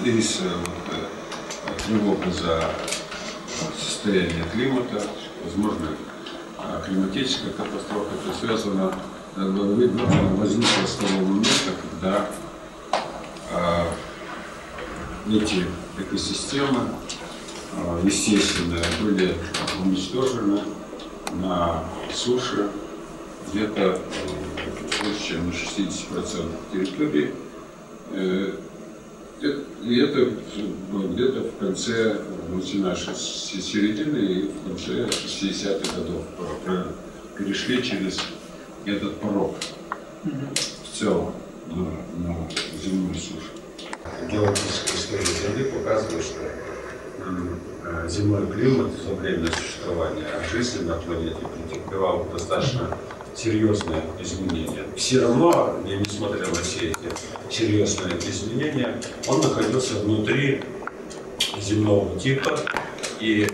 из тревоги за состояние климата, возможно, климатическая катастрофа. Это связано, возникло с того момента, когда эти экосистемы естественные были уничтожены на суше где-то больше, чем на 60% территории. И это где-то в конце, начиная с середины и в конце 60-х годов перешли через этот порог в целом на земную сушу. Геологическая история Земли показывает, что земной климат за время существования жизни на планете претерпевал достаточно серьезные изменения. Все равно, несмотря на все эти серьезные изменения, он находился внутри земного типа и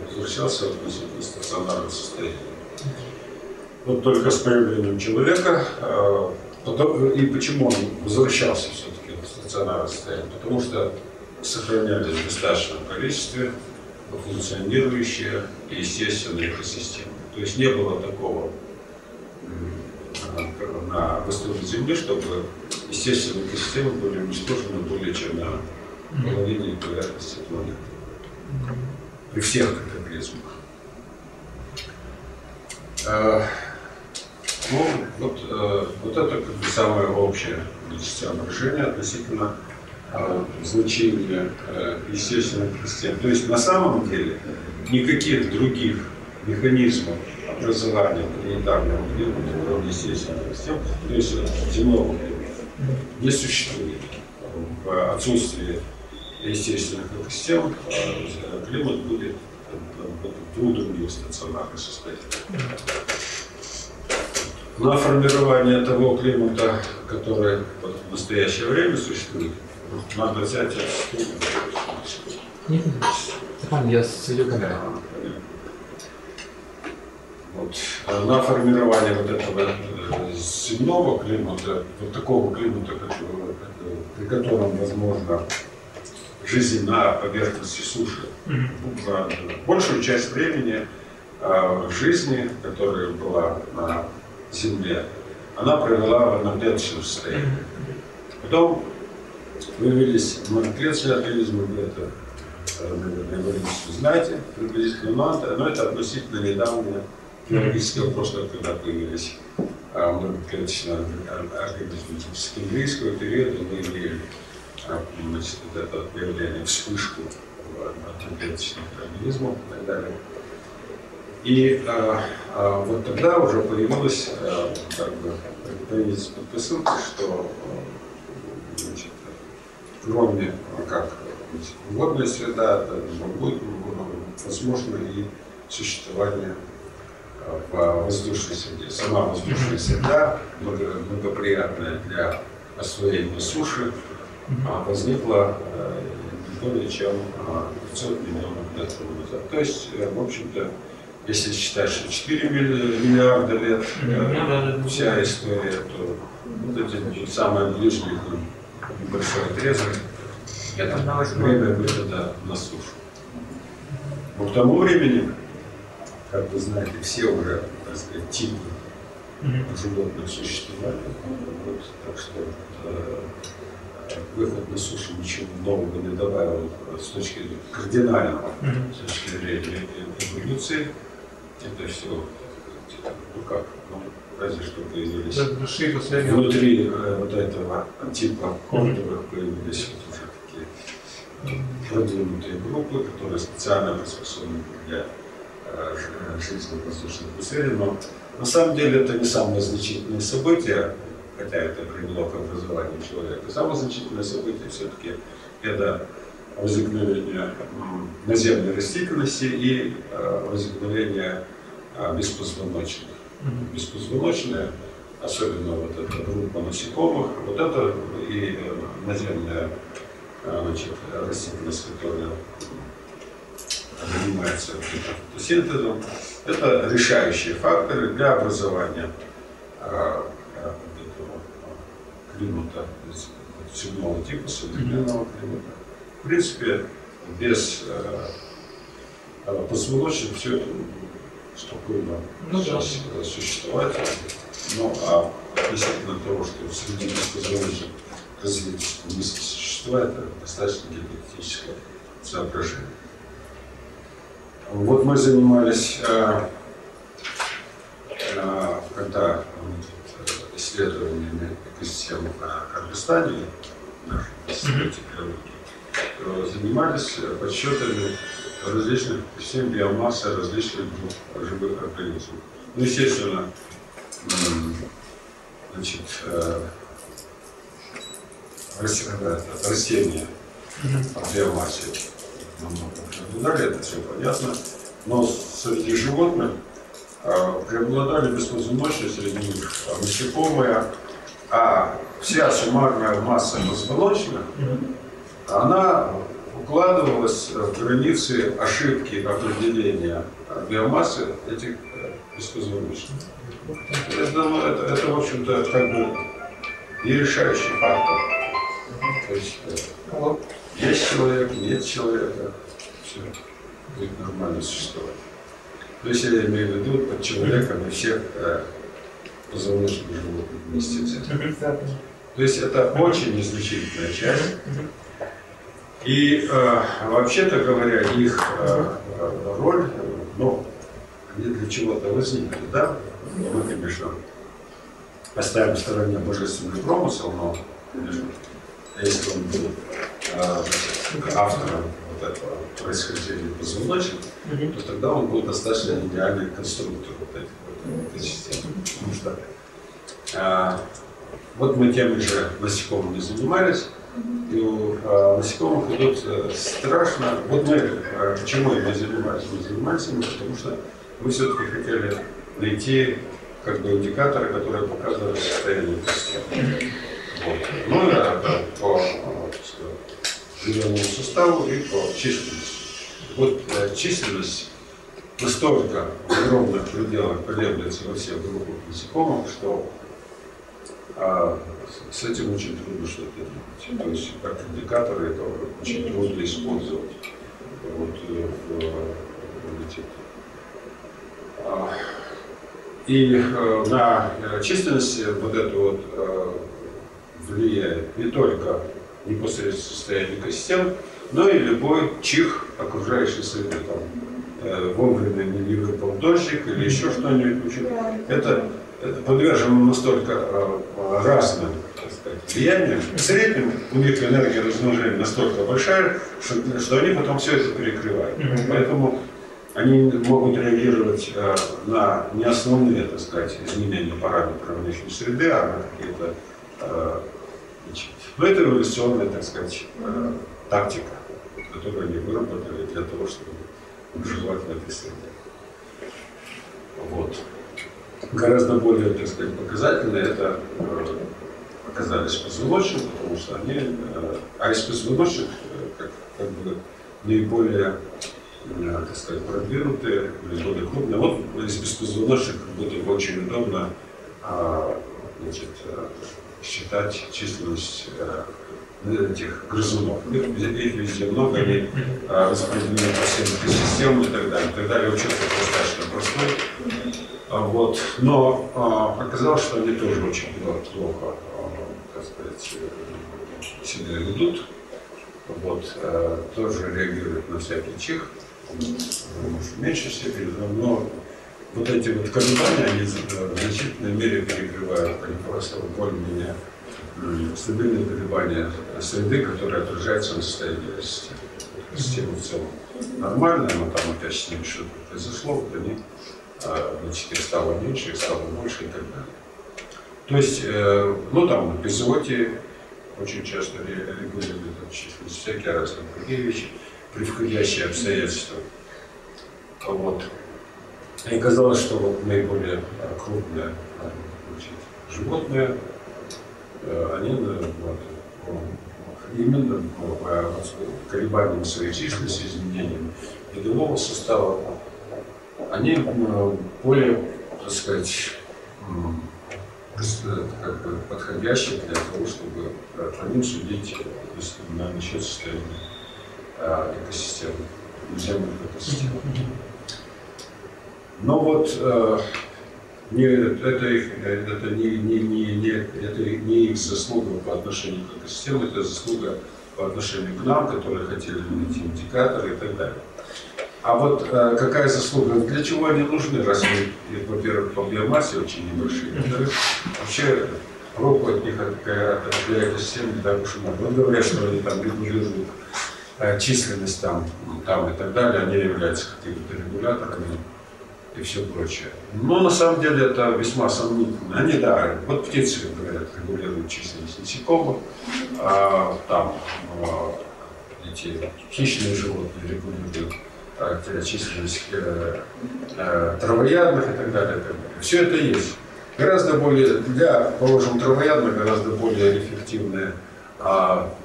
возвращался в относительно стационарное состояние. Вот только с появлением человека, и почему он возвращался все-таки в стационарное состояние? Потому что сохранялись в достаточном количестве функционирующие и естественные экосистемы. То есть не было такого на востоке Земли, чтобы естественные экосистемы были уничтожены более чем на половине поверхности планеты. При всех катаклизмах. Вот это как бы самое общее соображение относительно значения естественных систем. То есть на самом деле никаких других механизмов образования планетарного климата, кроме естественных систем, то есть земного климата, не существует. В отсутствии естественных экосистем климат будет в других стационарных состояниях. На формирование того климата, который в настоящее время существует, надо взять Нет, я следю камерой. На формирование вот этого земного климата, вот такого климата, при котором возможно жизнь на поверхности суши, большую часть времени жизни, которая была на Земле, она провела в одноклеточном состоянии. Потом появились моноклеточные организмы, вы это, наверное, вы знаете приблизительно, но это относительно недавнее геологическое прошлое, когда появились моноклеточные организмы. С кембрийского периода мы имели вот это появление, вспышку одноклеточных организмов и так далее. И вот тогда уже появилась предпосылка, что кроме как водная среда, будет возможно и существование в воздушной среде. Сама воздушная среда, благоприятная для освоения суши, возникла не более чем 500 миллионов лет назад. То есть, в общем-то, если считать, что 4 миллиарда лет вся история, то вот эти самые ближние небольшой отрезок — это время выхода на сушу. Но к тому времени, как вы знаете, все уже, так сказать, типы животных существовали. Вот, так что выход на сушу ничего нового не добавил с точки кардинального, с точки зрения эволюции. Это все, ну как, разве что появились внутри вот этого типа контуров появились вот уже такие продвинутые группы, которые специально приспособлены для жизни в воздушных условиях. Но на самом деле это не самое значительное событие, хотя это привело к образованию человека. Самое значительное событие все-таки это возникновение наземной растительности и возникновение беспозвоночных. Беспозвоночные, особенно вот эта группа насекомых, вот это и наземная, значит, растительность, которая занимается фотосинтезом, это решающие факторы для образования климата, земного типа, современного климата. В принципе, без позвоночных все это спокойно существовать. Ну, а относительно того, что среди беспозвоночных развития мысли существа, это достаточно гипотетическое соображение. Вот мы занимались, когда исследованиями экосистем в Кыргызстане, в нашем институте биологии, занимались подсчетами различных систем биомассы различных групп живых организмов. Ну, естественно, значит, растения в биомассе наблюдали, это все понятно, но среди животных преобладали беспозвоночные, среди них насекомые, а вся суммарная масса позвоночных, она укладывалась в границы ошибки определения биомассы этих беспозвоночных. Это, в общем-то, как бы и решающий фактор. То есть, есть человек, нет человека, все будет нормально существовать. То есть я имею в виду под человеком и всех позвоночных животных вместе взятых. То есть это очень незначительная часть. И вообще-то говоря, их роль, ну, они для чего-то возникли, да? Мы, конечно, оставим в стороне божественный промысел, но, конечно, если он был автором вот этого происхождения позвоночных, то тогда он был достаточно идеальный конструктор вот этой системы. Потому что вот мы теми же насекомыми занимались, и у насекомых идут страшно. Вот мы почему ими занимались? Мы занимались ими, потому что мы все-таки хотели найти как бы индикаторы, которые показывают состояние системы. Вот. Ну да, по определенному составу и по численности. Вот численность настолько в огромных пределах колеблется во всех группах насекомых, что с этим очень трудно что-то делать. То есть как индикаторы это очень трудно использовать. Вот, и на численность вот это вот влияет не только непосредственно состояние экосистем, но и любой чих окружающей среды. Вовремя не выпал дождик или еще что-нибудь. Это подвержено настолько разным, так сказать, влияниям. В среднем у них энергия размножения настолько большая, что они потом все это перекрывают. Поэтому они могут реагировать на не основные, так сказать, изменения параметров внешней среды, а на какие-то... Но это эволюционная, так сказать, тактика, которую они выработали для того, чтобы выживать в этой среде. Вот. Гораздо более, так сказать, показательно это оказались позвоночные, потому что они, а из позвоночных как бы наиболее, так сказать, продвинутые, более крупные. Вот из беспозвоночных как будто очень удобно значит, считать численность этих грызунов. Их везде много, они распределены по всем экосистемам и так далее. И так далее. Учет достаточно простой. Вот. Но оказалось, что они тоже очень плохо, так сказать, себя ведут. Вот. Тоже реагируют на всякий чих. Может, в меньшей степени, но вот эти вот колебания, они в значительной мере перекрывают, они просто более-менее стабильные колебания среды, которые отражаются на состоянии системы. Система в целом нормальная, но там опять с ними что-то произошло, вот они, значит, их стало меньше, их стало больше и так далее. То есть, ну там эпизоде очень часто регулируют численность, всякие разные другие вещи, превходящие обстоятельства. Вот. И казалось, что вот наиболее крупные, значит, животные, они вот, именно по колебаниям своей численности, изменениям видового состава, они более, так сказать, как бы подходящих для того, чтобы по ним судить насчет состояния экосистемы, земных экосистем. Но вот это не их заслуга по отношению к экосистеме, это заслуга по отношению к нам, которые хотели найти индикаторы и так далее. А вот какая заслуга, для чего они нужны, раз они, во-первых, по биомассе очень небольшие, во-вторых, вообще проку от них для экосистемы не так уж и много. Вот говорят, что они там регулируют численность там и так далее, они являются какими-то регуляторами и все прочее. Но на самом деле это весьма сомнительно. Они, да, вот птицы, говорят, регулируют численность насекомых, там эти хищные животные регулируют численность травоядных и так далее, и так далее. Все это есть. Гораздо более, положим, травоядных, гораздо более эффективные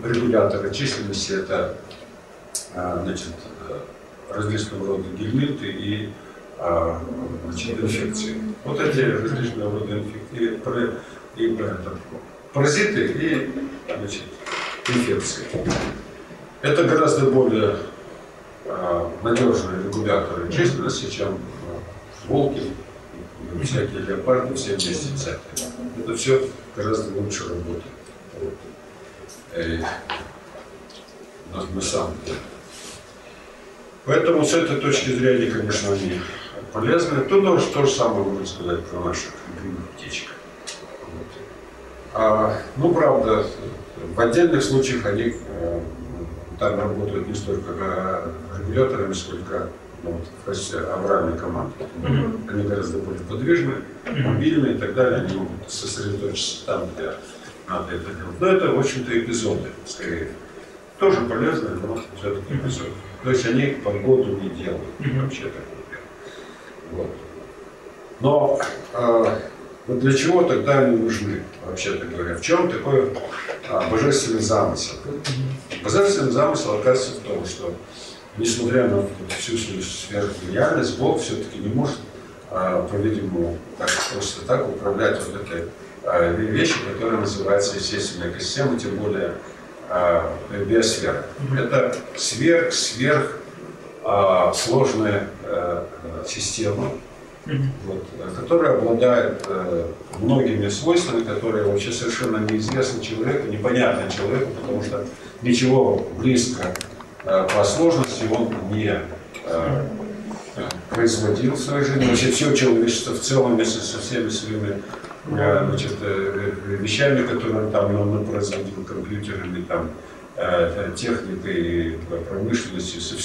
регуляторы численности — это различного рода гельминты и инфекции. Вот эти различного рода инфекции, паразиты и инфекции. Это гораздо более надежные регуляторы численности, чем волки, всякие леопарды, все вместе взятые. Это все гораздо лучше работает. На самом деле. Поэтому с этой точки зрения, конечно, они полезны. То же самое можно сказать про наших любимых птичек. Ну, правда, в отдельных случаях они там работают не столько регуляторами, сколько в качестве авральной команды. Они гораздо более подвижны, мобильны и так далее. Они могут сосредоточиться там, где надо это делать. Но это, в общем-то, эпизоды, скорее. Тоже полезные, но все-таки эпизоды. То есть они погоду не делают, вообще такое. Вот. Но вот для чего тогда они нужны, вообще-то говоря? В чем такой божественный замысел? Божественный замысел оказывается в том, что, несмотря на всю свою сверхреальность, Бог все-таки не может, по-видимому, просто так управлять вот этой вещью, которая называется естественная экосистема, тем более биосфера. Это сверх сложная система, вот, которая обладает многими свойствами, которые вообще совершенно неизвестны человеку, непонятны человеку, потому что ничего близко по сложности он не производил в своей жизни. Вообще все человечество в целом вместе со всеми своими вещами, которые он производил, компьютерами, техникой, промышленностью, со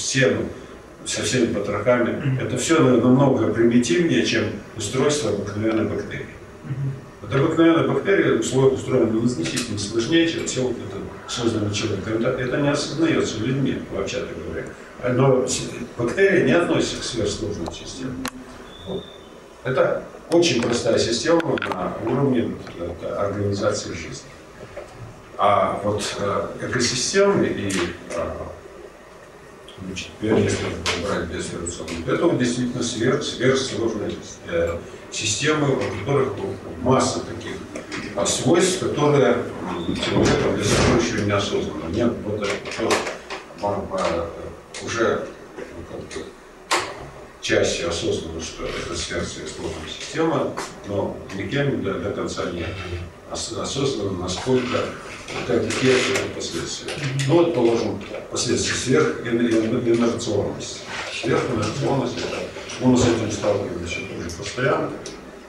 всеми потрохами. Это все намного примитивнее, чем устройство обыкновенной бактерии. Вот обыкновенная бактерия устроена значительно сложнее, чем все вот это созданное человеком. Это не осознается людьми, вообще-то говоря. Но бактерия не относится к сверхсложным системам. Вот. Это очень простая система на уровне организации жизни. А вот экосистемы и если брать биосферу, это вот действительно сверхсложные системы, у которых масса таких свойств, которые человеком для себя еще не осознаны. Нет, вот это уже чаще осознанно, что это сверхсложная система, но никем до конца не осознанно, насколько какие это последствия. Ну вот, положим, последствия сверхинерционности. Сверхинерционность, мы с этим сталкиваемся тоже постоянно.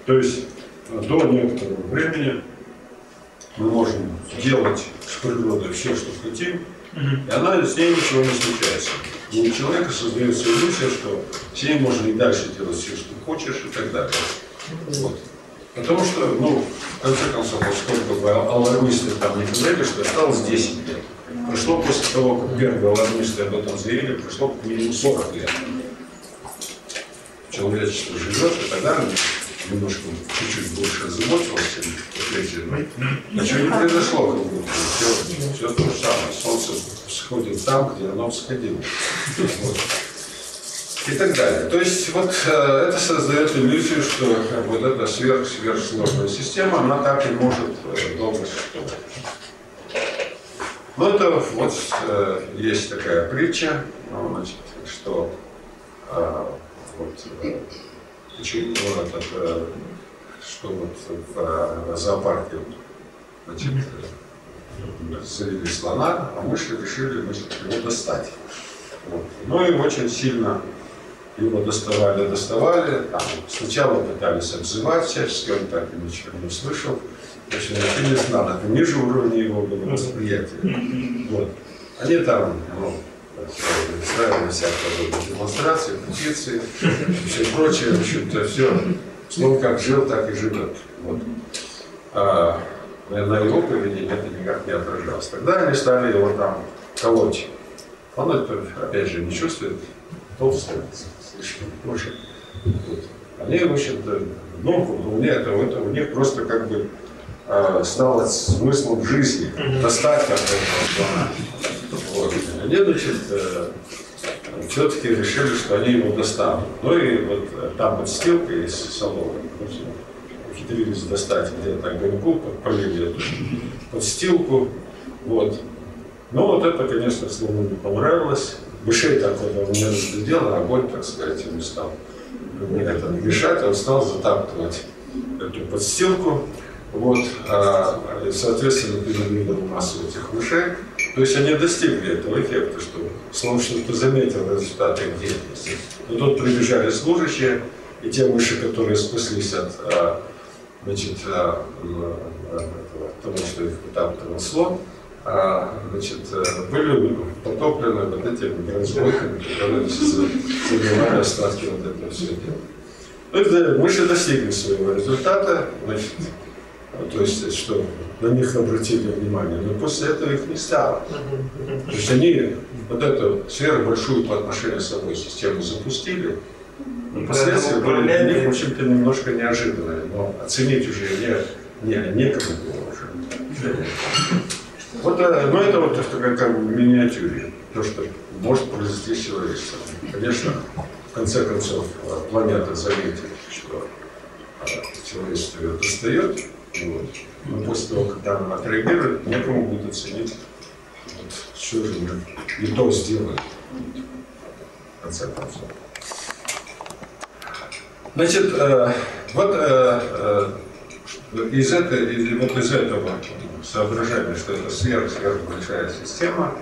То есть до некоторого времени мы можем делать с природой все, что хотим, и с ней ничего не случается. И у человека создается иллюзия, что с ней можно и дальше делать все, что хочешь, и так далее. Вот. Потому что, в конце концов, сколько бы алармисты там не говорили, что осталось 10 лет. Прошло после того, как первые алармисты об этом заявили, прошло как минимум 40 лет. Человечество живет, и тогда немножко, чуть-чуть больше озаботилось, ничего не произошло, как будто. Все то же самое. Солнце всходит там, где оно всходило. Вот. и так далее. То есть вот это создает иллюзию, что вот эта сверхсложная система, она так и может долго существовать. Ну это вот есть такая притча, значит, что что в зоопарке, значит, завели слона, а мыши решили, значит, его достать. Вот. Ну и очень сильно его доставали. Там, сначала пытались обзывать всячески, он так и ничего не услышал. В общем, никто не знал, это ниже уровня его было восприятия. Вот. Они там, устраивали всякие демонстрации, петиции, все прочее, в общем-то, все. Слон как жил, так и живет. Вот. На его поведение это никак не отражалось. Тогда они стали его там колоть. Он это, опять же, не чувствует, толстый, слишком прочее. Вот. Они, в общем-то, у них просто как бы стало смыслом жизни достать от этого слона. Вот. Они, значит, все-таки решили, что они его достанут. Ну и вот там подстилка из соломы. Ухитрились достать где-то огоньку, подпалили эту подстилку. Вот. Ну вот это, конечно, слону не понравилось. Мышей так вот он не разглядел, а огонь, так сказать, ему стал мешать, он стал затаптывать эту подстилку. Вот. Соответственно, передвинул массу этих мышей. То есть они достигли этого эффекта, что слон что-то заметил результаты их деятельности. Но тут прибежали служащие, и те мыши, которые спаслись от того, что их вытаптывал слон, значит, были потоплены вот этими бронзовиками, которые забивали остатки вот этого всего дела. Мыши достигли своего результата, значит, то есть, что на них обратили внимание, но после этого их не стало. То есть они вот эту сверхбольшую по отношению с собой систему запустили, но последствия были для них, в общем-то, немножко неожиданные, но оценить уже некому было уже. Вот, но это вот как в миниатюре, то, что может произойти с человечеством. Конечно, в конце концов, планета заметит, что человечество ее достает, вот. Но после того, когда она отреагирует, некому будет оценить, вот, что же мы не то сделали. В конце концов. Значит, из этого соображения, что это сверхбольшая система,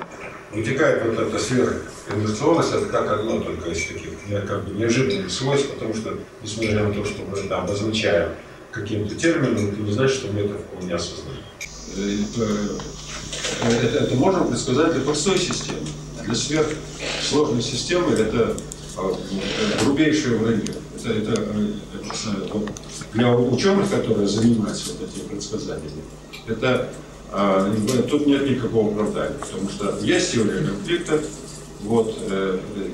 вытекает вот эта сверхинерционность, это как одно только из таких как бы неожиданных свойств, потому что, несмотря на то, что мы это обозначаем каким-то термином, это не значит, что мы это вполне осознаем. Это можно предсказать для простой системы. Для сверхсложной системы это грубейшее вранье. Для ученых, которые занимаются вот этими предсказаниями, тут нет никакого оправдания, потому что есть теория конфликта, вот,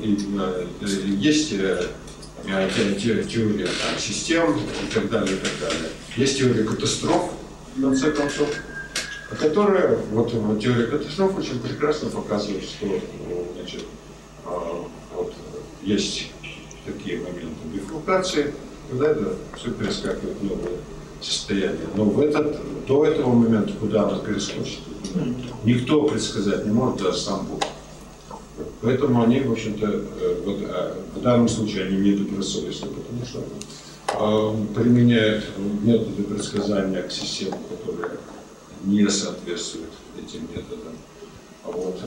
есть теория систем и так далее, и так далее. Есть теория катастроф, в конце концов, которая, вот теория катастроф очень прекрасно показывает, что, значит, вот, есть такие моменты бифуркации, когда это все перескакивает в новое состояние. Но до этого момента, куда оно перескочит, никто предсказать не может, даже сам Бог. Поэтому они, в общем-то, в данном случае они недобросовестны, потому что применяют методы предсказания к системам, которые не соответствуют этим методам. Вот.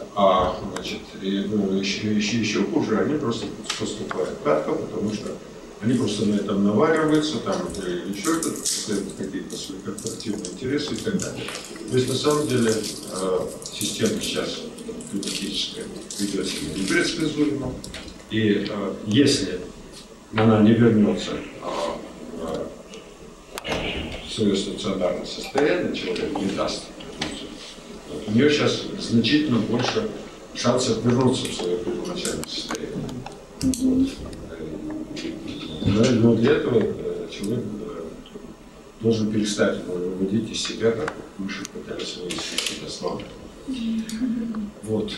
Значит, еще хуже, они просто поступают кратко, потому что они просто на этом навариваются, там еще какие-то свои корпоративные интересы и так далее. То есть на самом деле система сейчас климатическая ведет себя непредсказуемо, и если она не вернется в свое стационарное состояние, человек не даст, у нее сейчас значительно больше шансов вернуться в свое первоначальное состояние. Но для этого человек должен перестать выводить из себя, как мыши пытались вывести из себя слона. Вот.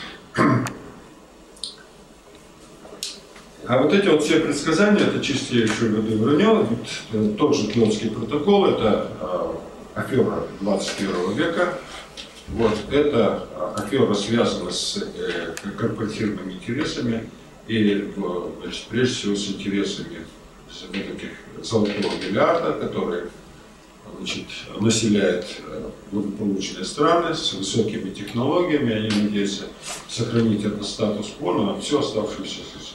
А вот эти вот все предсказания, это чистейшее вранье. Вот, тот же Киотский протокол, это афера 21 века. Вот, это афера связана с корпоративными интересами и, значит, прежде всего с интересами вот таких золотого миллиарда, который, значит, населяет благополучные страны с высокими технологиями. Они надеются сохранить этот статус-кво на всю оставшуюся жизнь.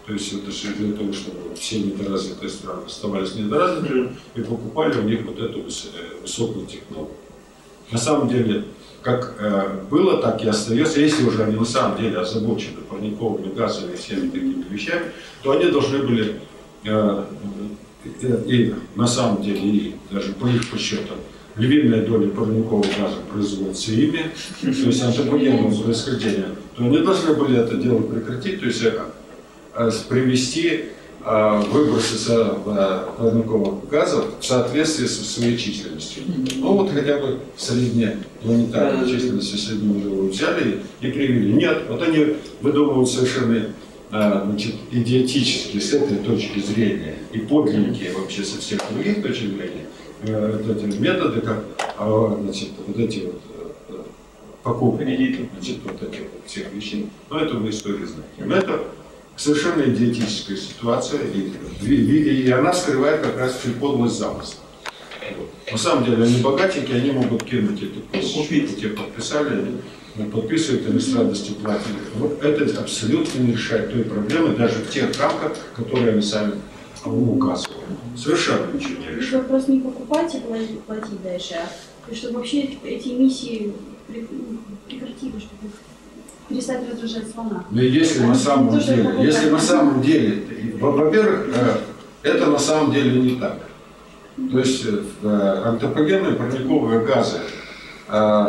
То есть это же для того, чтобы все недоразвитые страны оставались недоразвитыми и покупали у них вот эту высокую технологию. На самом деле, как было, так и остается. Если уже они на самом деле озабочены парниковыми газами и всеми такими вещами, то они должны были и на самом деле, и даже по их подсчетам, львиная доля парниковых газов производится ими, то есть антропогенного происхождения, то они должны были это дело прекратить, то есть привести выбросы парниковых газов в соответствии со своей численностью. Ну вот хотя бы среднепланетарную численность среднемировую взяли и привели. Нет, вот они выдумывают совершенно, значит, идиотически с этой точки зрения и подлинники вообще со всех других точек зрения вот эти методы, как, значит, вот эти вот покупки, значит, вот этих вот всех вещей. Но это вы истории знаете. Но это совершенно идиотическая ситуация, и она скрывает как раз всю подлость замысла. Вот. На самом деле они богатенькие, они могут кинуть эту купить, те подписали, они подписывают, они с радостью платят. Вот это абсолютно не решает той проблемы, даже в тех рамках, которые они сами указывают. Совершенно ничего не решает. Вопрос не покупать и платить дальше, а чтобы вообще эти эмиссии прекратили, чтобы перестать раздражать слона. Но если на самом деле, во-первых, это на самом деле не так. То есть антропогенные парниковые газы,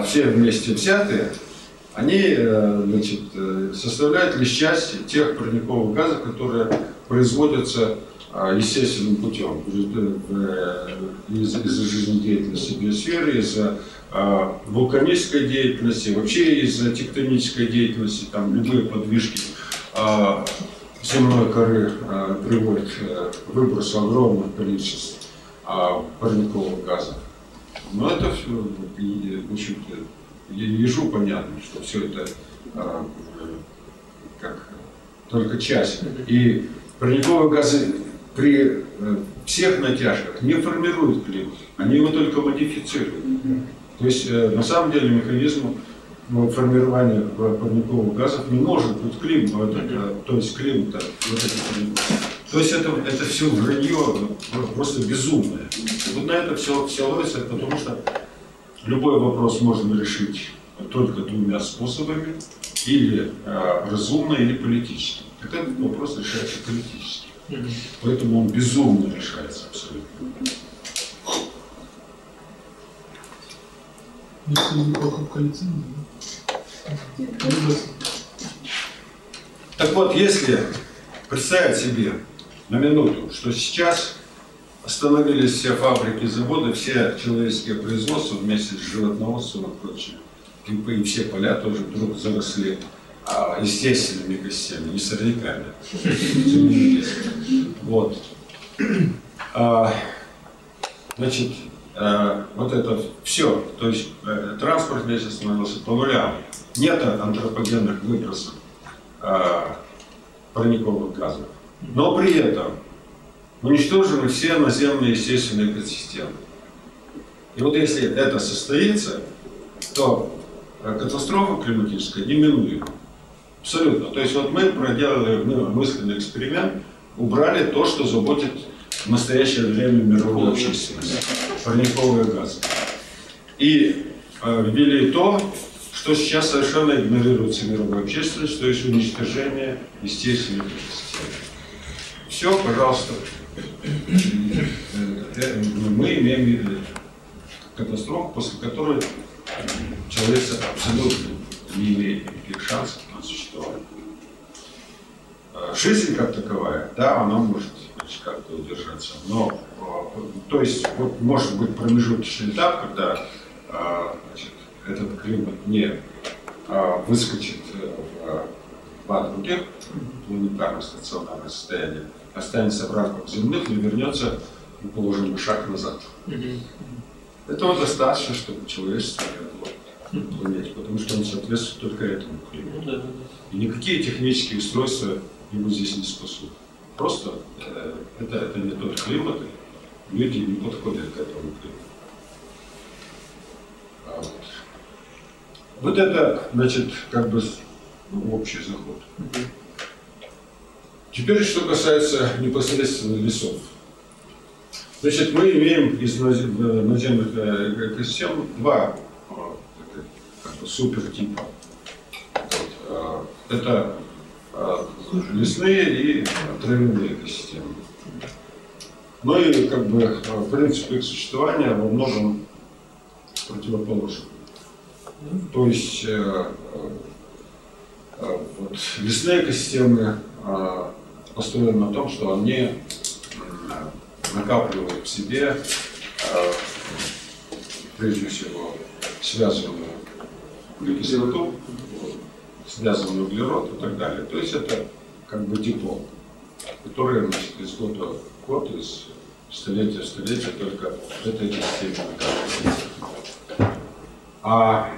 все вместе взятые, они, значит, составляют лишь часть тех парниковых газов, которые производятся естественным путем из-за жизнедеятельности биосферы, из-за вулканической деятельности, вообще из-за тектонической деятельности, там любые подвижки земной коры приводят к выбросу огромных количеств парниковых газов. Но это все, в общем-то, ежу понятно, что все это как только часть. И парниковые газы при всех натяжках не формируют климат, они его только модифицируют. То есть на самом деле механизм формирования парниковых газов не может быть климат, то есть климата. То есть это все вранье, просто безумное. Вот на это все ловится, потому что любой вопрос можно решить только двумя способами, или разумно, или политически. Так этот вопрос решается политически. Поэтому он безумно решается абсолютно. Так вот, если представить себе на минуту, что сейчас остановились все фабрики, заводы, все человеческие производства вместе с животноводством и прочим, и все поля тоже вдруг заросли естественными гостями, не сорняками. Вот. Значит, вот это все, то есть транспорт весь остановился по нулям. Нет антропогенных выбросов парниковых газов. Но при этом уничтожены все наземные естественные экосистемы. И вот если это состоится, то катастрофа климатическая неминуема. Абсолютно. То есть вот мы проделали мысленный эксперимент, убрали то, что заботит в настоящее время мировую общественность. Парниковые газы. И ввели то, что сейчас совершенно игнорируется мировой общественностью, то есть уничтожение естественных экосистем. Все, пожалуйста. Мы имеем катастрофу, после которой человечество абсолютно не имеет никаких шансов на существование. Жизнь как таковая, да, она может как-то удержаться, но, то есть, вот, может быть промежуточный этап, когда значит, этот климат не выскочит два других планетарных стационарных состояния останется в рамках земных, но вернется, мы положим шаг назад. Этого достаточно, чтобы человечество не было планете, потому что он соответствует только этому климату. И никакие технические устройства его здесь не спасут. Просто это не тот климат, и люди не подходят к этому климату. Вот это, значит, как бы общий заход. Теперь, что касается непосредственно лесов. Значит, мы имеем из наземных экосистем два как бы супертипа. Это лесные и травяные экосистемы. Ну и как бы принцип их существования во многом противоположен. То есть вот, лесные экосистемы построены на том, что они накапливают в себе прежде всего связанную кислоту, связанный углерод и так далее. То есть это как бы депо, которое, значит, из года в год, из столетия в столетие только в этой экосистеме накапливается. А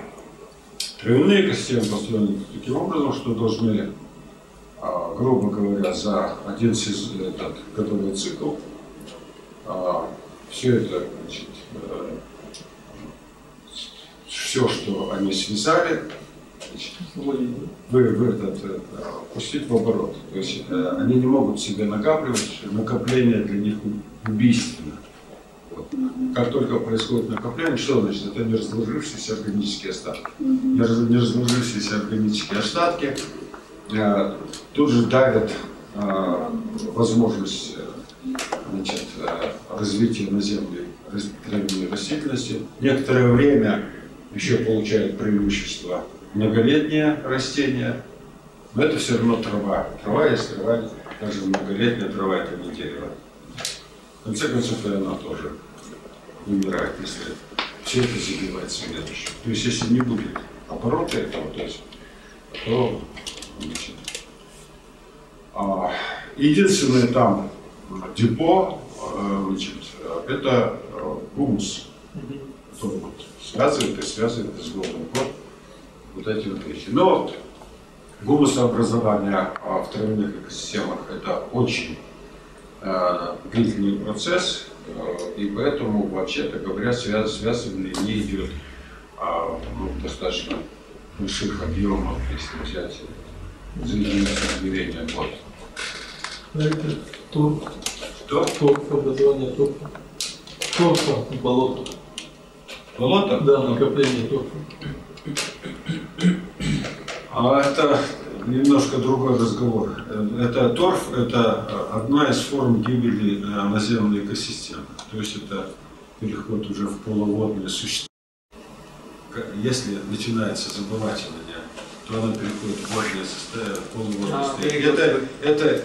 травяные экосистемы построены таким образом, что должны, грубо говоря, за один годовой цикл все это, значит, все, что они связали, пустить в оборот. То есть они не могут себе накапливать, накопление для них убийственно. Вот. Как только происходит накопление, что значит? Это не разложившиеся органические остатки. Не разложившиеся органические остатки тут же давят возможность, значит, развития наземной травяной растительности. Некоторое время еще получают преимущество многолетние растения, но это все равно трава. Трава есть трава, даже многолетняя трава — это не дерево. В конце концов, и она тоже вымирает, если все это забивает следующим. То есть, если не будет оборота этого, то значит, единственное там депо, значит, это гумус, который вот связывает с годом в год вот эти вот вещи. Но гумусообразование в травяных экосистемах — это очень длительный процесс, и поэтому, вообще-то говоря, связывание не идет достаточно больших объемов, если взять за единицу измерения год. Это торф. Что? Торф, образование торфа. Торфа, болото. Болото? Да, накопление торфа. Это немножко другой разговор. Это торф, это одна из форм гибели наземной экосистемы. То есть это переход уже в полуводное существо. Если начинается забывательное, то она переходит в водное состояние, в полуводное состояние. Это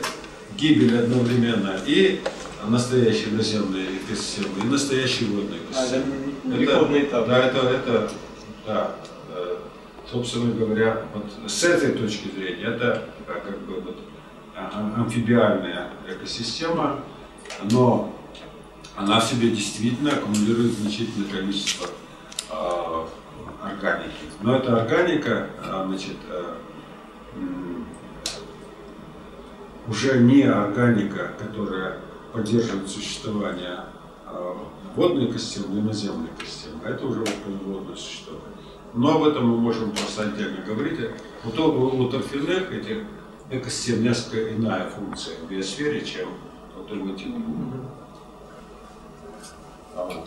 гибель одновременно и настоящей наземной экосистемы, и настоящей водной экосистемы. Переходный этап. Да. Собственно говоря, вот с этой точки зрения это как бы вот амфибиальная экосистема, но она в себе действительно аккумулирует значительное количество органики. Но эта органика, значит, уже не органика, которая поддерживает существование водной экосистемы и наземной экосистемы, а это уже водное существование. Но об этом мы можем просто отдельно говорить. Вот у торфяных этих экосистем несколько иная функция в биосфере, чем вот у этих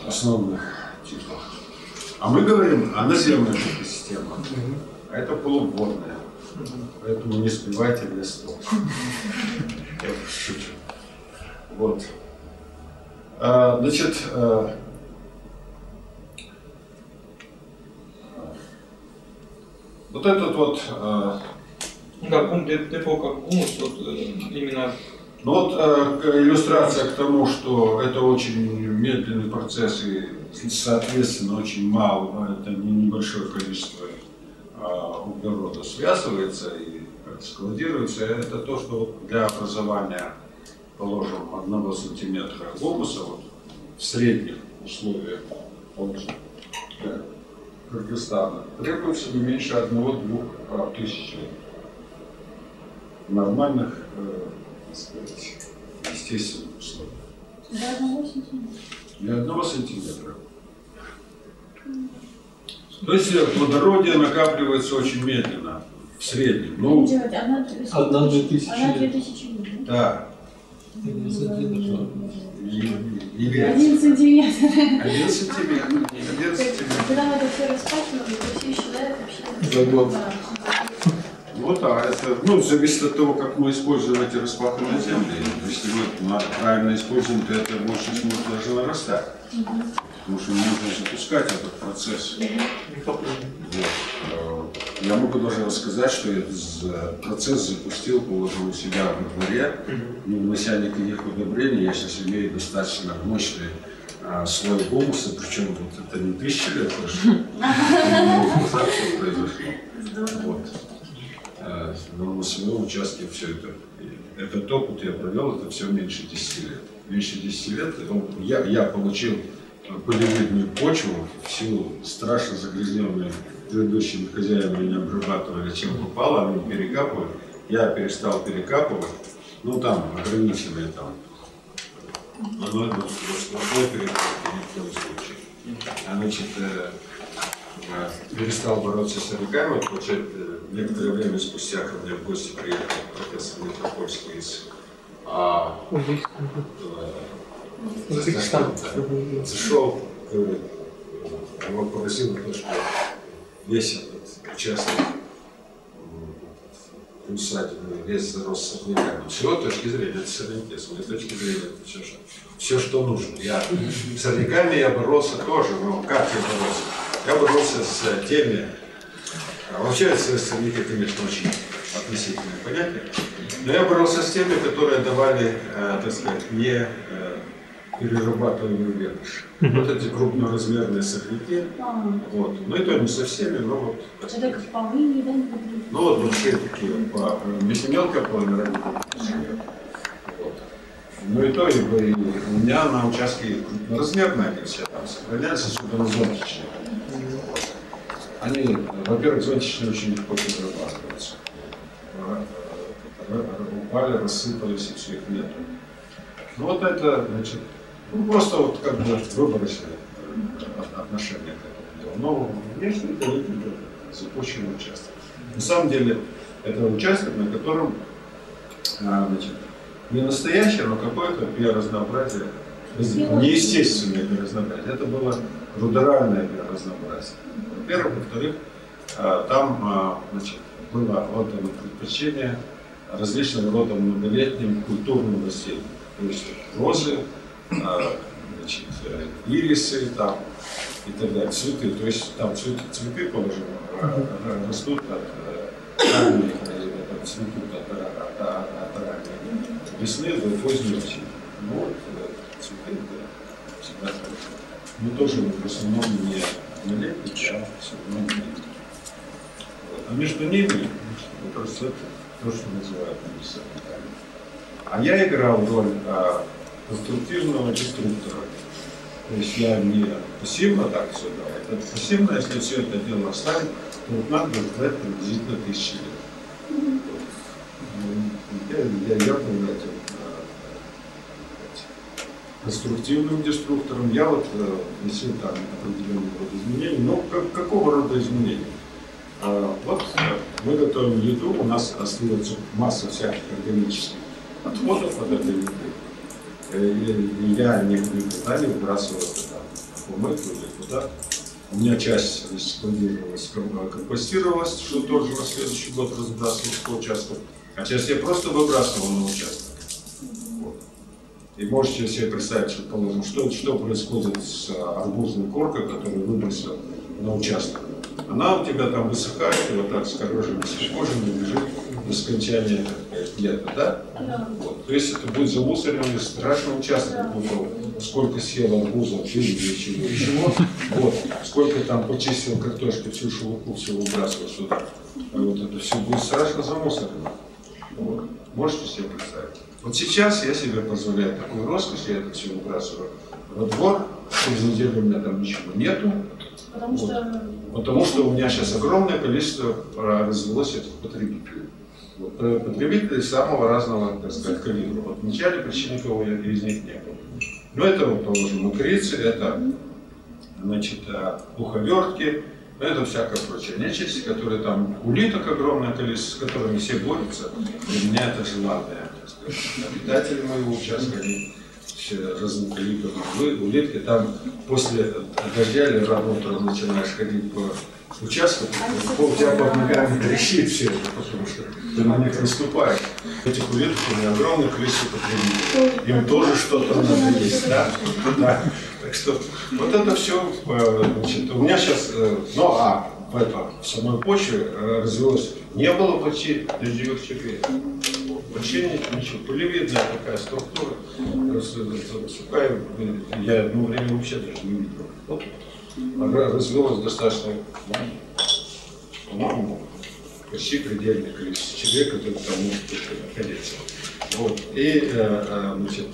основных типов. А мы говорим о наземных экосистемах, а это полуводная. Поэтому не сбивайте мне стол. Я шучу. Вот. Значит, вот этот вот... Да, депо как гумус, вот именно... Ну вот иллюстрация к тому, что это очень медленный процесс и, соответственно, очень мало, это небольшое количество углерода связывается, и складируется. Это то, что вот для образования, положим, 1 сантиметра гумуса вот, в средних условиях Кыргызстана требуется не меньше 1-2 тысяч лет. В нормальных, так сказать, естественных условиях. До 1 сантиметра. Для 1 сантиметра. То есть плодородие накапливается очень медленно, в среднем. Ну, делать 1-2 тысячи лет. 1-2 тысячи лет. да. 1 сантиметр. Или 1 сантиметр. 1 сантиметр. 1 сантиметр. Когда мы это все распахиваем, это все считают вообще. За год. Да. Вот, это зависит от того, как мы используем эти распаханные земли. Если мы правильно используем, то это мощность может даже нарастать. Потому что нужно запускать этот процесс. Вот. Я могу даже рассказать, что я этот процесс запустил, положил у себя во дворе, не внося никаких удобрений. Я сейчас имею достаточно мощный слой гумуса, причем вот это не 1000 лет прошло, что произошло. Вот. На своем участке все это. Этот опыт я провел, это все меньше 10 лет. Меньше 10 лет я получил полевидную почву в силу страшно загрязненной предыдущими хозяевами, не обрабатывали чем попало, они перекапывали. Я перестал перекапывать, ну там ограниченные там. Но это сплошной перекапывание ни в коем случае. Значит, перестал бороться с сорняками. Вот, получается, некоторое время спустя ко мне в гости приехал профессор Метропольский из зашел, его попросил, потому что весь этот участок усадебный, весь зарос сорняками. С его точки зрения это сорняки, с моей точки зрения это все, что нужно. С сорняками я боролся тоже, но как я боролся? Я боролся с теми, вообще сорняки, конечно, очень относительное понятие, но я боролся с теми, которые давали, так сказать, не перерабатываемый ветошь. Вот эти крупноразмерные сорняки, вот. Ну и то не со всеми, но вот. Это как полыни, да? Ну вот большие такие, если мелко полымера, вот. Ну и то, и у меня на участке крупноразмерные, как все там сохраняются, особенно зонтичные. Они, во-первых, зонтичные очень легко перерабатываются. Упали, рассыпались, и все их нету. Ну вот это, значит, просто вот как бы выбросили отношение к этому делу. Но внешне это не запущенный участок. На самом деле, это участок, на котором, значит, не настоящее, но какое-то биоразнообразие, неестественное биоразнообразие. Это было рудеральное биоразнообразие. Во-первых, во-вторых, там, значит, было отдано предпочтение различного рода многолетним культурным растениям. То есть розы, значит, ирисы там, и так далее, цветы. То есть там цветы положено, растут от ранней, цветут от ранней весны до поздней осени. Ну вот цветы всегда хорошо. Но тоже в основном не летние, а в основном летние. А между ними растет то, что называют сорняками. А я играл роль конструктивного деструктора. То есть я не пассивно так все дал. Это пассивно, если все это дело оставить, то вот надо ждать приблизительно 1000 лет. Я был этим конструктивным деструктором. Я вот внесил там определенный род изменений. Но какого рода изменений? Вот мы готовим еду, у нас остается масса всяких органических отходов от этой еды. И я некоторые питания выбрасываю туда, в помойку или куда. У меня часть складировалась, компостировалась, что тоже на следующий год разбрасывалась по участку. А часть я просто выбрасывал на участок. Вот. И можете себе представить, что, положим, что происходит с арбузной коркой, которую выбросил на участок. Она у тебя там высыхает, и вот так с коррозией, с кожей лежит до скончания где-то, да? Да. Вот. То есть это будет замусоренный страшный участок, сколько съел арбузов, или чего. Вот. Сколько там почистил картошки, всю шелуху, все выбрасывал сюда. Вот это все будет страшно замусорено. Вот. Можете себе представить? Вот сейчас я себе позволяю такую роскошь, я это все выбрасываю во двор, через неделю у меня там ничего нету. Потому что у меня сейчас огромное количество развелось этих потребителей. Вот, потребителей самого разного, так сказать, калибра. Вот вначале почти никого из них не было. Но это, вот, положим, мокрицы, это, значит, пуховертки, это всякая прочая нечисть, которая там, улиток огромное количество, с которыми все борются. Для меня это желанное, так сказать, обитатели моего участка, они все разнокалиберные улитки. Там после дождя или рано утром начинаешь ходить по участку, у тебя под ногами трещит все это, потому что ты на них наступаешь. Этих улиток у меня огромное количество потребителей. Им тоже что-то надо есть, да? Да. Так что вот это все, значит, у меня сейчас, в самой почве развелось, не было почти дождевых червей. Вообще ничего, пылевидная такая структура, сухая, я одно время вообще даже не видел. Вот. Развелось достаточно, по-моему, почти предельное количество червей, которые там могут находиться. Вот. И, значит,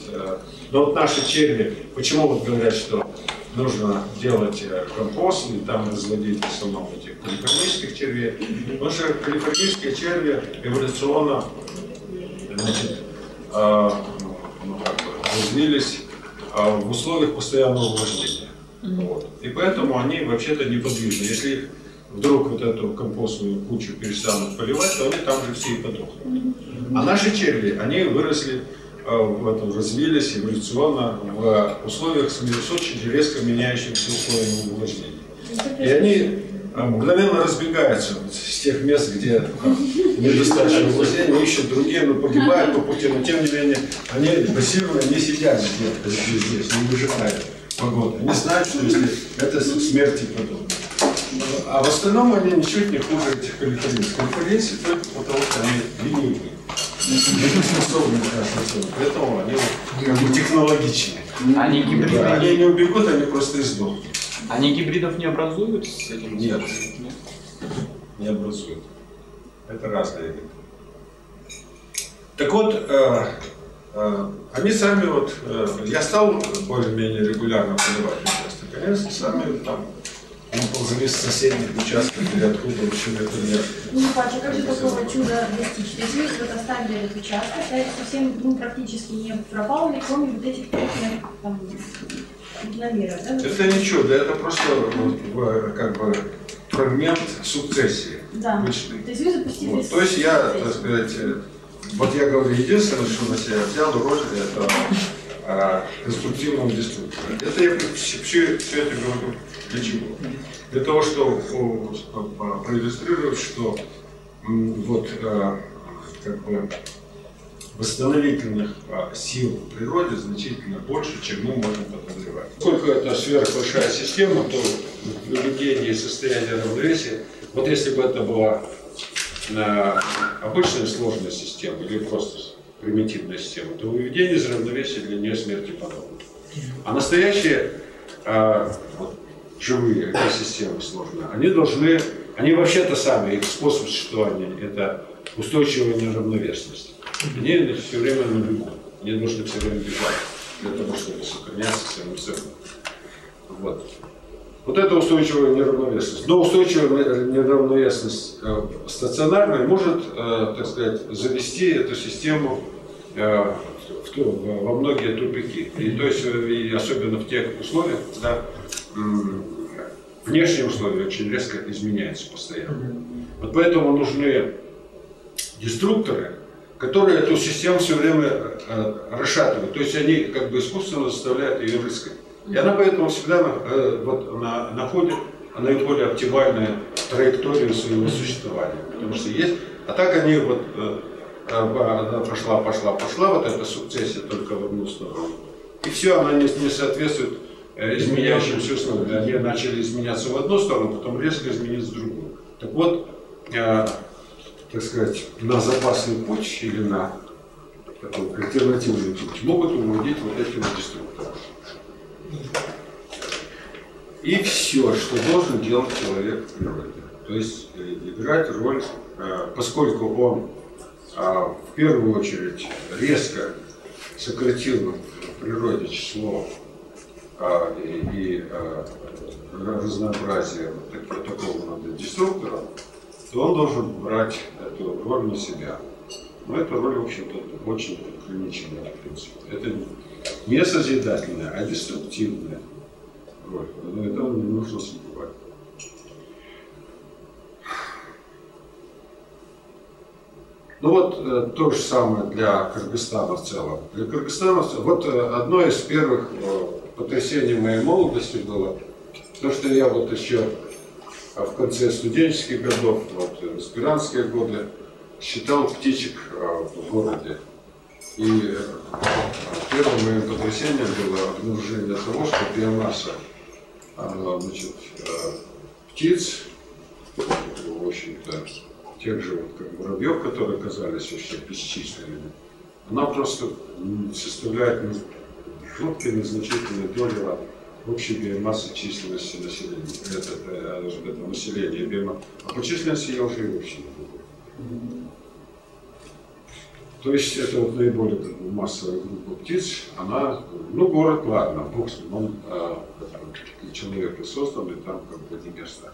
но вот наши черви, почему вот говорят, что нужно делать компост и там разводить в основном этих калифорнийских червей, потому что калифорнийские черви эволюционно, значит, развились в условиях постоянного увлажнения. Вот. И поэтому они вообще-то неподвижны. Если их вдруг вот эту компостную кучу перестанут поливать, то они там же все и подохнут. А наши черви, они выросли, развились эволюционно в условиях с очень резко меняющимся условиями увлажнения. И они мгновенно разбегаются с тех мест, где недостаточно увлажнения, ищут другие, но погибают по пути. Но тем не менее, они пассивно не сидят здесь, не выживают погоды. Они знают, что если это смерти подобно. А в остальном они ничуть не хуже этих калифорнийцев. Калифорнийцы только потому, что они ленивые. Не способны к. Поэтому они как бы технологичные. Они гибриды. Да, они не убегут, они просто издохнут. Они гибридов не образуют с этим? Нет. Не образуют. Это разные виды. Так вот, они сами вот, я стал более-менее регулярно поливать участок. Конечно, сами там ползали с соседних участков или откуда вообще это нет. Ну, Паша, как же такого чуда достичь? То есть вы вот оставили этот участок, это совсем практически не пропало, кроме вот этих там намеров, да? Это не чудо, это просто как бы фрагмент сукцессии. Да. Обычный. То есть вы запустили... Вот. То есть я, так сказать, вот я говорю, единственное, что на себя взял роль, это конструктивного деструктора. Это я все это говорю для чего? Для того, чтобы проиллюстрировать, что вот как бы восстановительных сил в природе значительно больше, чем мы можем подозревать. Поскольку это сверхбольшая система, то выведение состояния равновесия, вот если бы это была обычная сложная система или просто примитивная система, то выведение из равновесия для нее смерти подобно. А настоящие живые экосистемы сложные, они вообще-то сами, их способ существования – это устойчивая неравновесность. Они все время на бегу, они должны все время бежать для того, чтобы сохраняться самим собой. Вот это устойчивая неравновесность. Но устойчивая неравновесность стационарная может, так сказать, завести эту систему во многие тупики. И, то есть, и особенно в тех условиях, когда внешние условия очень резко изменяются постоянно. Вот поэтому нужны деструкторы, которые эту систему все время расшатывают. То есть они как бы искусственно заставляют ее рыскать. И она поэтому всегда находит наиболее оптимальную траекторию своего существования. Потому что есть. А так они она пошла, вот эта сукцессия только в одну сторону. И все, она не соответствует изменяющимся условиям. Они начали изменяться в одну сторону, потом резко измениться в другую. Так вот, так сказать, на запасный путь или на такой альтернативный путь, могут уводить вот эти вот деструкторы. И все, что должен делать человек в природе. То есть играть роль, поскольку он в первую очередь резко сократил в природе число и разнообразие вот такого рода деструкторов, то он должен брать эту роль на себя. Но эта роль, в общем-то, очень ограниченная, в принципе. Это не созидательная, а деструктивная роль. Но этого не нужно забывать. Ну вот то же самое для Кыргызстана в целом. Для Кыргызстана вот одно из первых потрясений моей молодости было то, что я вот еще в конце студенческих годов, вот аспирантские годы, считал птичек в городе. И первым моим потрясением было обнаружение того, что биомасса значит, птиц, в общем-то, тех же, вот, как воробьев, которые оказались вообще бесчисленными, она просто составляет жутко незначительную долю общей биомассы численности населения. Это население а по численности я уже и вообще не буду. То есть это вот наиболее массовая группа птиц, она, ну город, ладно, бог с ним, он человек создан, и там как бы не место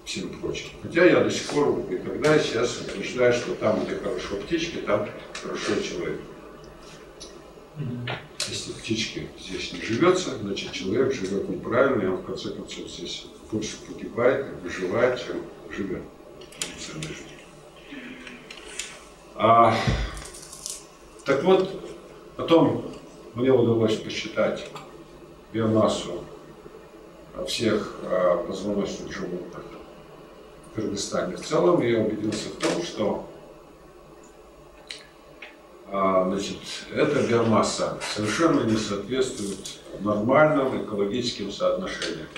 всем прочим. Хотя я до сих пор и тогда и сейчас утверждаю, что там, где хорошо птички, там хорошо человек. Если птички здесь не живется, значит человек живет неправильно, и он в конце концов здесь больше погибает, выживает, чем живет. Так вот, потом мне удалось посчитать биомассу всех позвоночных животных в Кыргызстане в целом, и я убедился в том, что значит, эта биомасса совершенно не соответствует нормальным экологическим соотношениям.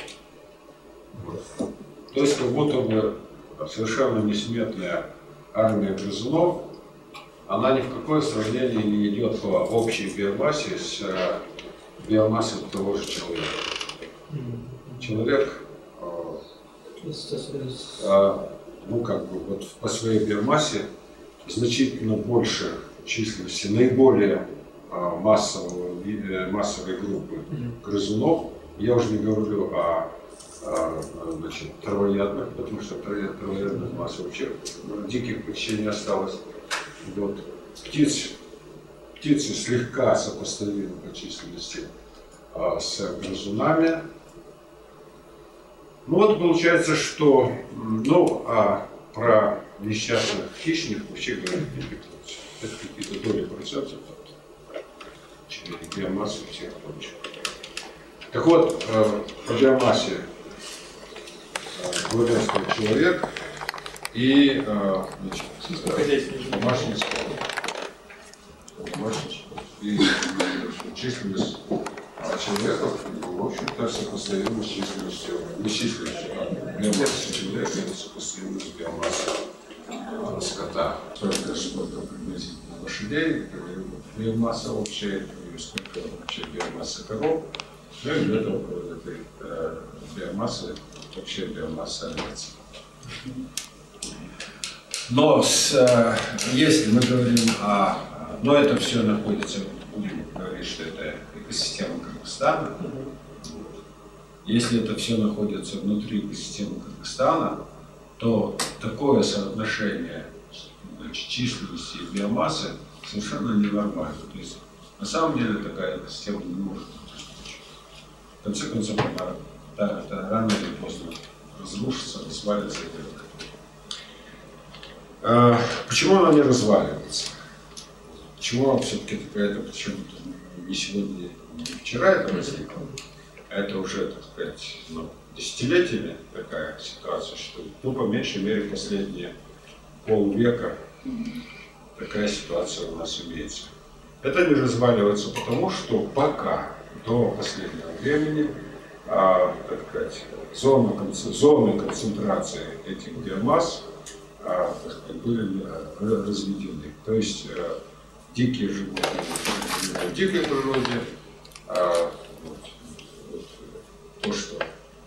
Вот. То есть как будто бы совершенно несметная армия грызунов, она ни в какое сравнение не идет по общей биомассе с биомассой того же человека. Человек, ну как бы вот по своей биомассе значительно больше численности наиболее массовой группы грызунов. Я уже не говорю о значит, травоядных, потому что травоядных масс вообще диких почти не осталось. Вот. Птицы слегка сопоставимы по численности с грызунами. Ну вот получается, что про несчастных хищных вообще говорить не приходится. Это какие-то доли процентов от биомассы всех прочих. Так вот, по биомассе главенствует человек и домашний скот. И численность человека, в общем-то, сопоставима с численностью, не численностью, а биомассой человека, это сопоставима с биомассой скота. Сколько приблизительно лошадей, биомасса общая, сколько вообще биомасса коров, ну и где-то около этой биомассы, вообще биомасса овец. Но если мы говорим но это все находится, будем говорить, что это экосистема Кыргызстана. Если это все находится внутри экосистемы Кыргызстана, то такое соотношение численности и биомассы совершенно ненормально. То есть на самом деле такая экосистема не может быть. В конце концов, она рано или поздно разрушится, развалится и так далее. Почему она не разваливается? Почему все-таки какая-то, причем не сегодня, не вчера это возникло, а это уже, так сказать, десятилетиями такая ситуация, что, по меньшей мере, последние полвека такая ситуация у нас имеется. Это не разваливается потому, что пока до последнего времени, так сказать, зоны концентрации этих биомасс были разведены. То есть дикие животные в дикой природе, то, что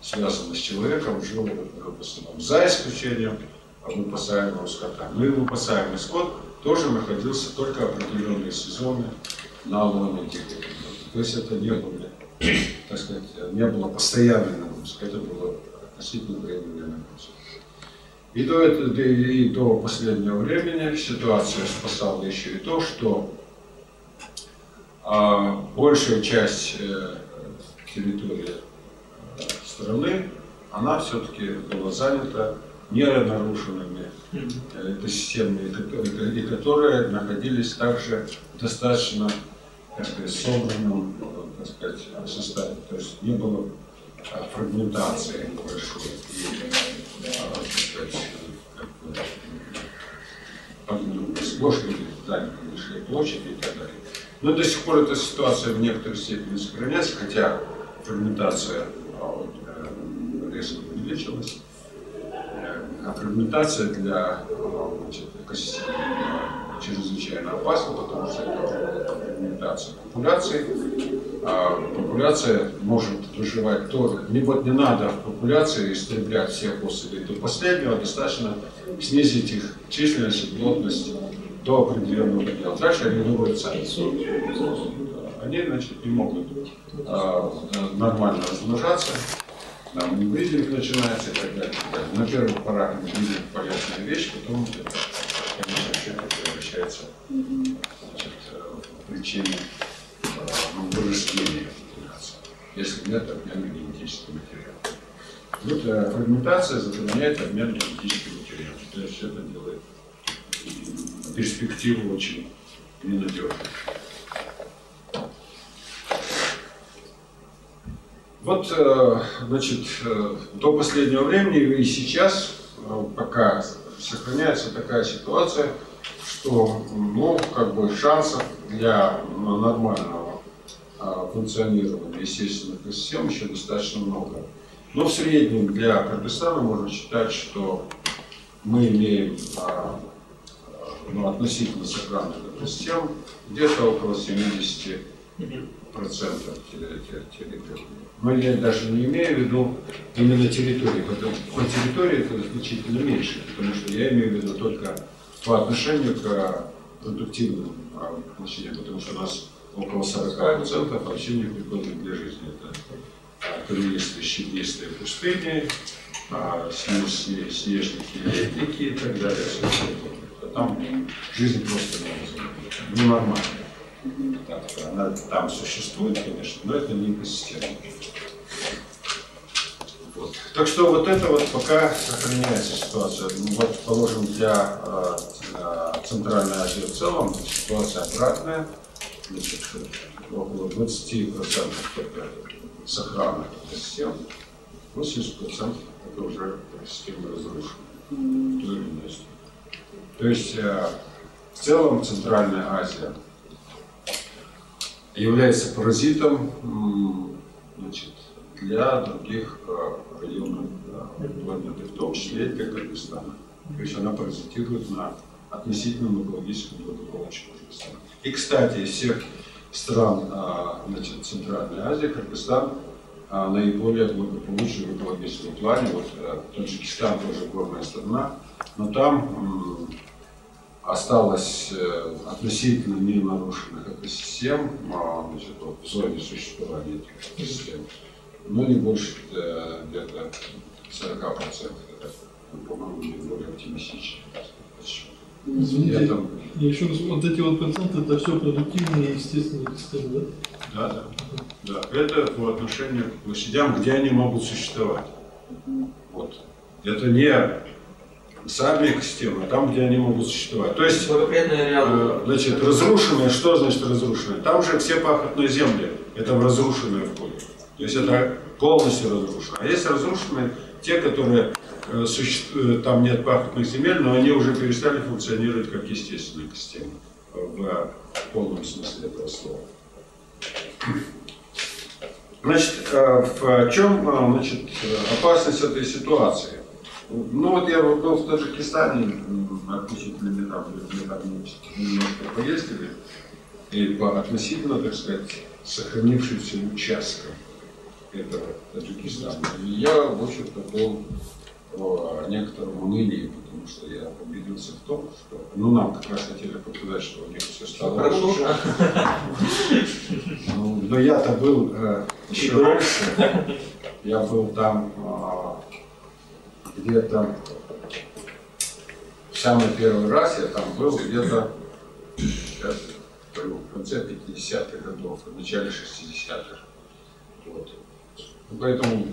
связано с человеком, жило в основном, за исключением выпасаемого скота. Ну и выпасаемый скот тоже находился только определенные сезоны на лоне дикой природы. То есть это не было, так сказать, не было постоянной нагрузки, это было относительно временная нагрузка. И до последнего времени ситуацию спасала еще и то, что большая часть территории страны, она все-таки была занята ненарушенными экосистемами, и которые находились также в достаточно, так сказать, собранном, так сказать, составе. То есть не было фрагментации большой и, так сказать, сплошь заняты большие площади и так далее. Но до сих пор эта ситуация в некоторой степени сохраняется, хотя фрагментация резко увеличилась. А фрагментация для экосистемы чрезвычайно опасна, потому что это фрагментация популяции. Популяция может выживать только. Не надо в популяции истреблять всех особей до последнего, достаточно снизить их численность и плотность до определенного предела. Дальше они выводятся. Они, значит, не могут нормально размножаться. Там инбридинг начинается и так далее. На первых порах инбридинг полезная вещь, потом это, конечно, все превращается, значит, в причине вырождения популяции, если нет обмена генетическим материалом. Вот фрагментация затрудняет обмен генетическим материалом. То есть это делает перспективу очень ненадежной. Вот, значит, до последнего времени и сейчас пока сохраняется такая ситуация, что, ну, как бы шансов для нормального функционирования естественных экосистем еще достаточно много. Но в среднем для Кыргызстана можно считать, что мы имеем относительно сохранных экосистем где-то около 70% территории. Но я даже не имею в виду именно территории, потому что по территории это значительно меньше, потому что я имею в виду только по отношению к продуктивным площадям, потому что у нас около 40% вообще непригодны для жизни. Это каменистые, щелистые пустыни, снежники, ледники и так далее. Там жизнь просто ненормальная. Она там существует, конечно, но это не экосистема. Вот. Так что вот это вот пока сохраняется ситуация. Вот, положим, для Центральной Азии в целом ситуация обратная. Значит, около 20% только сохранных экосистем, 80% это уже экосистемы разрушены. То есть в целом Центральная Азия является паразитом, значит, для других районов планеты, в том числе и для Кыргызстана. То есть она паразитирует на относительном экологическом благополучии Кыргызстана. И, кстати, из всех стран, значит, Центральной Азии Кыргызстан наиболее благополучный в экологическом плане. Вот Таджикистан тоже горная страна, но там осталось относительно ненарушенных экосистем, значит, вот, в зоне существования этих экосистем, но не больше где-то 40%. Это, по-моему, более оптимистично. Извините, я еще раз, вот эти вот проценты, это все продуктивные и естественные экосистемы, да? Да. Это по отношению к площадям, где они могут существовать. Вот. Это не сами экосистемы, а там, где они могут существовать. То есть, значит, разрушенные, что значит разрушенные? Там же все пахотные земли, это в разрушенные входят. То есть это полностью разрушено. А есть разрушенные те, которые там нет пахотных земель, но они уже перестали функционировать как естественные экосистемы в полном смысле этого слова. Значит, в чем, значит, опасность этой ситуации? Ну вот я был в Таджикистане, относительно там немножко поездили, и по относительно, так сказать, сохранившимся участкам этого Таджикистана. И я, в общем-то, был в некотором унынии, потому что я убедился в том, что, ну, нам как раз хотели показать, что у них все стало лучше. Но я-то был еще раньше, я был там где-то в самый первый раз, я там был где-то в конце 50-х годов, в начале 60-х. Вот. Поэтому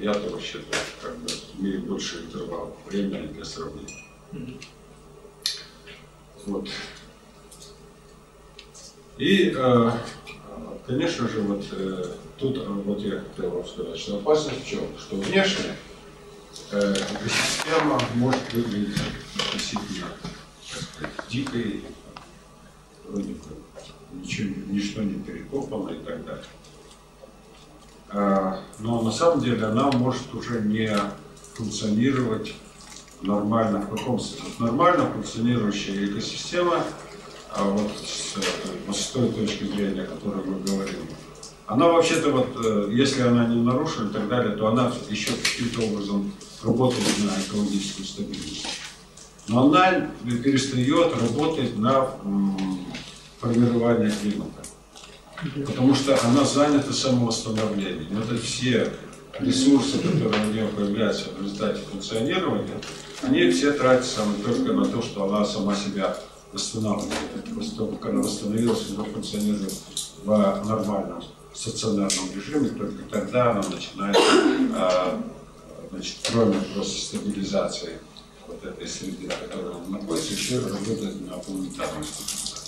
я-то вообще-то как бы имею больше интервал времени для сравнения. Вот. И, конечно же, вот тут вот я хотел вам сказать, что опасность в чем? Что внешне экосистема может выглядеть относительно, так сказать, дикой, вроде бы ничто не перекопано и так далее. Но на самом деле она может уже не функционировать нормально. В каком смысле? Нормально функционирующая экосистема, вот с той точки зрения, о которой мы говорим, она вообще-то, вот, если она не нарушена и так далее, то она еще каким-то образом работает на экологическую стабильность. Но она перестает работать на формирование климата. Потому что она занята самовосстановлением. Вот эти все ресурсы, которые у нее появляются в результате функционирования, они все тратятся только на то, что она сама себя восстанавливает. После того, как она восстановилась, она функционирует в нормальном стационарном режиме, только тогда она начинает, значит, кроме просто стабилизации вот этой среды, в которой она находится, еще работать на планетарной стабилизации.